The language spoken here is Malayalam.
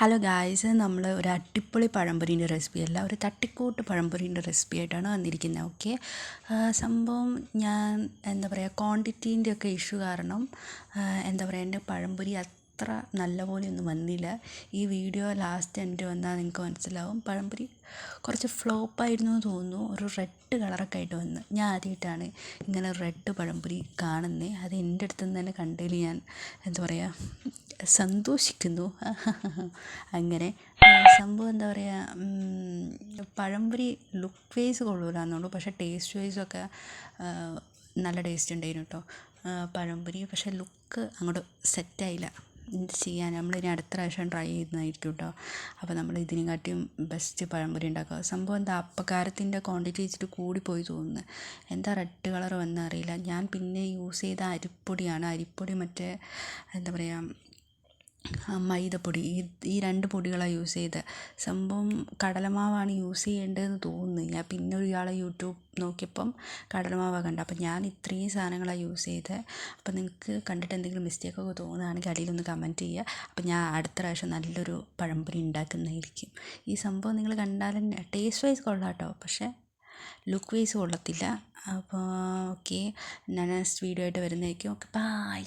ഹലോ ഗായ്സ്, നമ്മൾ ഒരു അടിപൊളി പഴംപൊരീൻ്റെ റെസിപ്പി അല്ല, ഒരു തട്ടിക്കൂട്ട് പഴംപൊരീൻ്റെ റെസിപ്പി ആയിട്ടാണ് വന്നിരിക്കുന്നത്. ഓക്കെ, സംഭവം ഞാൻ എന്താ പറയുക, ക്വാണ്ടിറ്റീൻ്റെ ഒക്കെ ഇഷ്യൂ കാരണം എന്താ പറയുക, എൻ്റെ പഴംപൊരി അത്ര നല്ല പോലെയൊന്നും വന്നില്ല. ഈ വീഡിയോ ലാസ്റ്റ് എൻ്റെ വന്നാൽ നിങ്ങൾക്ക് മനസ്സിലാവും. പഴംപൊരി കുറച്ച് ഫ്ലോപ്പായിരുന്നു എന്ന് തോന്നുന്നു. ഒരു റെഡ് കളറൊക്കെ ആയിട്ട് വന്ന്. ഞാൻ ആദ്യമായിട്ടാണ് ഇങ്ങനെ റെഡ് പഴംപൊരി കാണുന്നത്. അത് എൻ്റെ അടുത്ത് നിന്ന് തന്നെ കണ്ടതിൽ ഞാൻ എന്താ പറയുക, സന്തോഷിക്കുന്നു. അങ്ങനെ സംഭവം എന്താ പറയുക, പഴംപൊരി ലുക്ക് വൈസ് കൊള്ളൂല എന്നുള്ളൂ, പക്ഷേ ടേസ്റ്റ് വൈസൊക്കെ നല്ല ടേസ്റ്റ് ഉണ്ടായിരുന്നു കേട്ടോ പഴംപൊരി. പക്ഷേ ലുക്ക് അങ്ങോട്ട് സെറ്റായില്ല. എന്ത് ചെയ്യാൻ, നമ്മളിനി അടുത്ത പ്രാവശ്യം ട്രൈ ചെയ്യുന്നതായിരിക്കും കേട്ടോ. അപ്പോൾ നമ്മൾ ഇതിനെക്കാട്ടിയും ബെസ്റ്റ് പഴംപൊരി ഉണ്ടാക്കുക. സംഭവം എന്താ, അപ്പക്കാരത്തിൻ്റെ ക്വാണ്ടിറ്റി ഇച്ചിരി കൂടിപ്പോയി തോന്നുന്നു. എന്താ റെഡ് കളർ വന്നറിയില്ല. ഞാൻ പിന്നെ യൂസ് ചെയ്ത അരിപ്പൊടിയാണ്. അരിപ്പൊടി മറ്റേ എന്താ പറയുക, മൈദപ്പൊടി. ഈ രണ്ട് പൊടികളാണ് യൂസ് ചെയ്തത്. സംഭവം കടലമാവാണ് യൂസ് ചെയ്യേണ്ടതെന്ന് തോന്നുന്നു. ഞാൻ പിന്നെ ഒരാളെ യൂട്യൂബ് നോക്കിയപ്പം കടലമാവാണ് കണ്ടത്. അപ്പം ഞാൻ ഇത്രയും സാധനങ്ങളാണ് യൂസ് ചെയ്തത്. അപ്പം നിങ്ങൾക്ക് കണ്ടിട്ട് എന്തെങ്കിലും മിസ്റ്റേക്കൊക്കെ തോന്നുകയാണെങ്കിൽ അടിയിലൊന്ന് കമൻറ്റ് ചെയ്യുക. അപ്പം ഞാൻ അടുത്ത പ്രാവശ്യം നല്ലൊരു പഴംപൊരി ഉണ്ടാക്കുന്നതായിരിക്കും. ഈ സംഭവം നിങ്ങൾ കണ്ടാലും ടേസ്റ്റ് വൈസ് കൊള്ളാം കേട്ടോ, പക്ഷേ ലുക്ക് വൈസ് കൊള്ളത്തില്ല. അപ്പോൾ ഓക്കെ, ഞാൻ നെക്സ്റ്റ് വീഡിയോ ആയിട്ട് വരുന്നതായിരിക്കും. Okay, by.